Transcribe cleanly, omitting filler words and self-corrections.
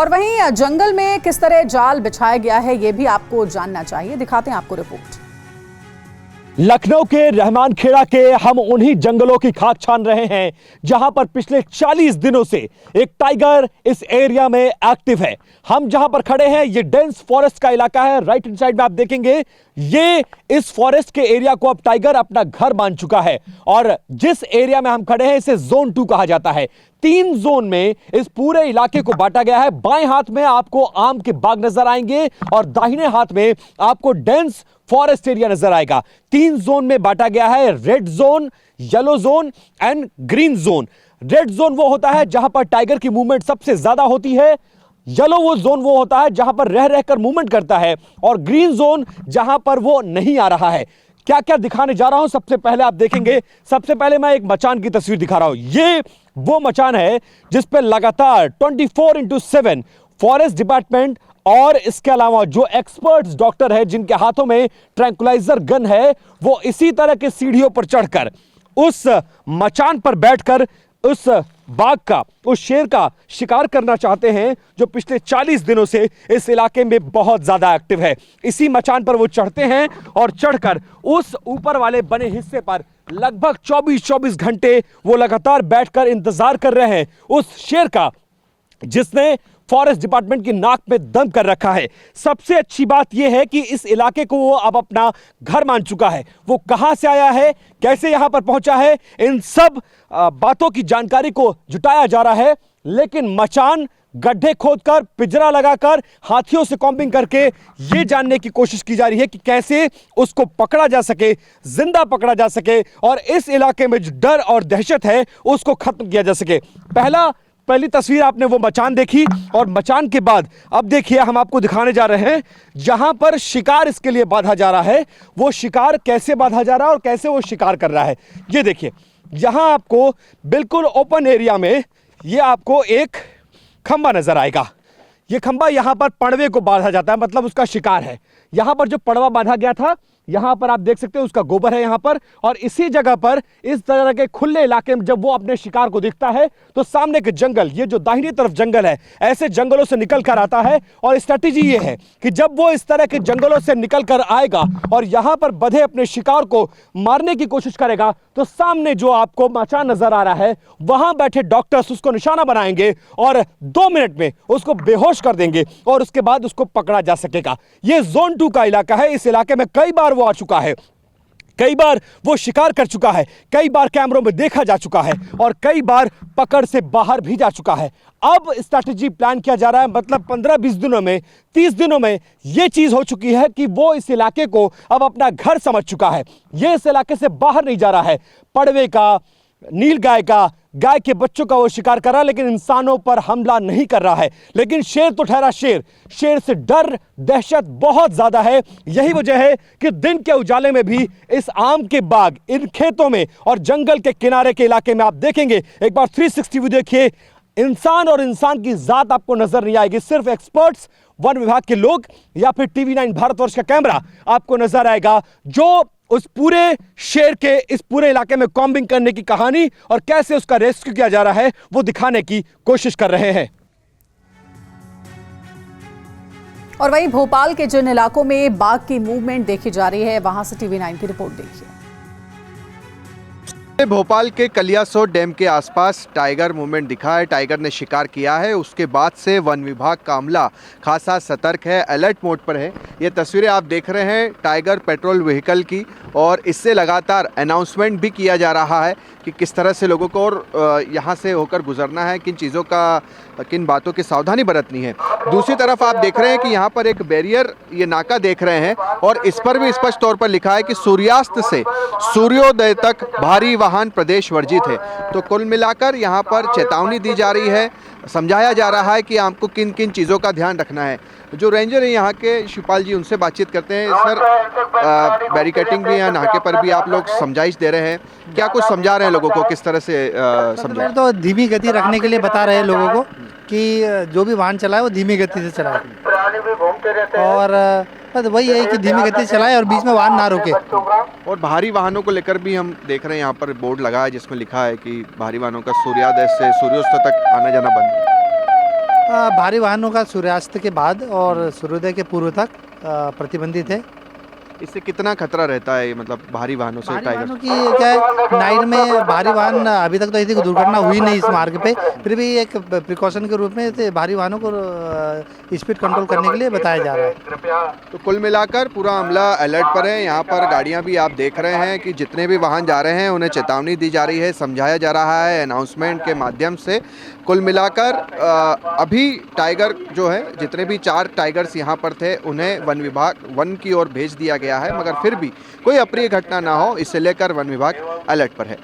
और वहीं जंगल में किस तरह जाल बिछाया गया है ये भी आपको जानना चाहिए, दिखाते हैं आपको रिपोर्ट। लखनऊ के रहमान खेड़ा के हम उन्हीं जंगलों की खाक छान रहे हैं जहां पर पिछले 40 दिनों से एक टाइगर इस एरिया में एक्टिव है। हम जहां पर खड़े हैं ये डेंस फॉरेस्ट का इलाका है। राइट हैंड साइड में आप देखेंगे ये इस फॉरेस्ट के एरिया को अब टाइगर अपना घर मान चुका है और जिस एरिया में हम खड़े हैं इसे जोन 2 कहा जाता है। 3 जोन में इस पूरे इलाके को बांटा गया है। बाएं हाथ में आपको आम के बाग नजर आएंगे और दाहिने हाथ में आपको डेंस फॉरेस्ट एरिया नजर आएगा। 3 जोन में बांटा गया है, red zone, yellow zone and green zone. Red zone वो होता है जहां पर टाइगर की मूवमेंट सबसे ज्यादा होती है, येलो वो जोन वो होता है जहां पर रह रहकर मूवमेंट करता है और ग्रीन जोन जहां पर वो नहीं आ रहा है। क्या क्या दिखाने जा रहा हूं, सबसे पहले आप देखेंगे। सबसे पहले मैं एक मचान की तस्वीर दिखा रहा हूं। ये वो मचान है जिस पे लगातार 24/7 फॉरेस्ट डिपार्टमेंट और इसके अलावा जो एक्सपर्ट्स डॉक्टर है जिनके हाथों में ट्रैंकुलाइजर गन है वो इसी तरह के सीढ़ियों पर चढ़कर उस मचान पर बैठकर उस बाघ का, उस शेर का शिकार करना चाहते हैं जो पिछले 40 दिनों से इस इलाके में बहुत ज्यादा एक्टिव है। इसी मचान पर वो चढ़ते हैं और चढ़कर उस ऊपर वाले बने हिस्से पर लगभग 24 घंटे वो लगातार बैठकर इंतजार कर रहे हैं उस शेर का जिसने फॉरेस्ट डिपार्टमेंट की नाक में दम कर रखा है। सबसे अच्छी बात यह है कि इस इलाके को वो अब अपना घर मान चुका है। वो कहां से आया है, कैसे यहां पर पहुंचा है, इन सब बातों की जानकारी को जुटाया जा रहा है। लेकिन मचान गड्ढे खोदकर, पिंजरा लगाकर, हाथियों से कॉम्बिंग करके ये जानने की कोशिश की जा रही है कि कैसे उसको पकड़ा जा सके, जिंदा पकड़ा जा सके और इस इलाके में जो डर और दहशत है उसको खत्म किया जा सके। पहली तस्वीर आपने वो मचान देखी और मचान के बाद अब देखिए हम आपको दिखाने जा रहे हैं जहां पर शिकार इसके लिए बांधा जा रहा है। वो शिकार कैसे बांधा जा रहा है और कैसे वो शिकार कर रहा है ये देखिए। यहां आपको बिल्कुल ओपन एरिया में ये आपको एक खंबा नजर आएगा। ये खंबा यहां पर पड़वे को बांधा जाता है, मतलब उसका शिकार है। यहां पर जो पड़वा बांधा गया था यहां पर आप देख सकते हैं उसका गोबर है यहां पर, और इसी जगह पर इस तरह के खुले इलाके में जब वो अपने शिकार को देखता है तो सामने के जंगल, ये जो दाहिनी तरफ जंगल है, ऐसे जंगलों से निकल कर आता है। और स्ट्रेटेजी ये है कि जब वो इस तरह के जंगलों से निकल कर आएगा और यहां पर बंधे अपने शिकार को मारने की कोशिश करेगा तो सामने जो आपको मचान नजर आ रहा है वहां बैठे डॉक्टर्स उसको निशाना बनाएंगे और 2 मिनट में उसको बेहोश कर देंगे और उसके बाद उसको पकड़ा जा सकेगा। यह जोन 2 का इलाका है। इस इलाके में कई बार वो आ चुका है, कई बार वो शिकार कर चुका है, कई बार कैमरों में देखा जा चुका है और कई बार पकड़ से बाहर भी जा चुका है। अब स्ट्रैटेजी प्लान किया जा रहा है, मतलब 15-20 दिनों में, 30 दिनों में यह चीज हो चुकी है कि वो इस इलाके को अब अपना घर समझ चुका है। ये इस इलाके से बाहर नहीं जा रहा है। पड़वे का, नील गाय का, गाय के बच्चों का वो शिकार कर रहा है लेकिन इंसानों पर हमला नहीं कर रहा है। लेकिन शेर तो ठहरा शेर, शेर से डर, दहशत बहुत ज्यादा है। यही वजह है कि दिन के उजाले में भी इस आम के बाग, इन खेतों में और जंगल के किनारे के इलाके में आप देखेंगे, एक बार 360 व्यू देखिए, इंसान और इंसान की जात आपको नजर नहीं आएगी। सिर्फ एक्सपर्ट्स, वन विभाग के लोग या फिर TV9 भारतवर्ष का कैमरा आपको नजर आएगा जो उस पूरे शेर के इस पूरे इलाके में कॉम्बिंग करने की कहानी और कैसे उसका रेस्क्यू किया जा रहा है वो दिखाने की कोशिश कर रहे हैं। और वहीं भोपाल के जिन इलाकों में बाघ की मूवमेंट देखी जा रही है वहां से TV9 की रिपोर्ट देखिए। भोपाल के कलियासोत डैम के आसपास टाइगर मूवमेंट दिखा है। टाइगर ने शिकार किया है, उसके बाद से वन विभाग का अमला खासा सतर्क है, अलर्ट मोड पर है। ये तस्वीरें आप देख रहे हैं टाइगर पेट्रोल व्हीकल की और इससे लगातार अनाउंसमेंट भी किया जा रहा है कि किस तरह से लोगों को और यहाँ से होकर गुजरना है, किन चीज़ों का, किन बातों की सावधानी बरतनी है। दूसरी तरफ आप देख रहे हैं कि यहाँ पर एक बैरियर, ये नाका देख रहे हैं और इस पर भी स्पष्ट तौर पर लिखा है कि सूर्यास्त से सूर्योदय तक भारी वाहन प्रदेश वर्जित है। तो कुल मिलाकर यहाँ पर चेतावनी दी जा रही है, समझाया जा रहा है कि आपको किन किन चीज़ों का ध्यान रखना है। जो रेंजर हैं यहाँ के शिवपाल जी, उनसे बातचीत करते हैं। सर, बैरिकेटिंग भी है, नाके पर भी आप लोग समझाइश दे रहे हैं, क्या कुछ समझा रहे हैं लोगों को, किस तरह से समझा? तो धीमी गति रखने के लिए बता रहे हैं लोगों को कि जो भी वाहन चलाए वो धीमी गति से चलाए और बस वही है कि धीमी गति से चलाए और बीच में वाहन ना रोके। और भारी वाहनों को लेकर भी हम देख रहे हैं यहाँ पर बोर्ड लगा है जिसमें लिखा है कि भारी वाहनों का सूर्योदय से सूर्यास्त तक आना जाना बंद है। भारी वाहनों का सूर्यास्त के बाद और सूर्योदय के पूर्व तक प्रतिबंधित है। इससे कितना खतरा रहता है, मतलब भारी वाहनों से भारी टाइगर? वाहनों की क्या है, नाइट में भारी वाहन अभी तक तो ऐसी कोई दुर्घटना हुई नहीं इस मार्ग पे, फिर भी एक प्रिकॉशन के रूप में से भारी वाहनों को स्पीड कंट्रोल करने के लिए बताया जा रहा है। तो कुल मिलाकर पूरा अमला अलर्ट पर है। यहाँ पर गाड़ियाँ भी आप देख रहे हैं कि जितने भी वाहन जा रहे हैं उन्हें चेतावनी दी जा रही है, समझाया जा रहा है अनाउंसमेंट के माध्यम से। कुल मिलाकर अभी टाइगर जो है, जितने भी 4 टाइगर्स यहाँ पर थे उन्हें वन विभाग वन की ओर भेज दिया गया है, मगर फिर भी कोई अप्रिय घटना ना हो इसे लेकर वन विभाग अलर्ट पर है।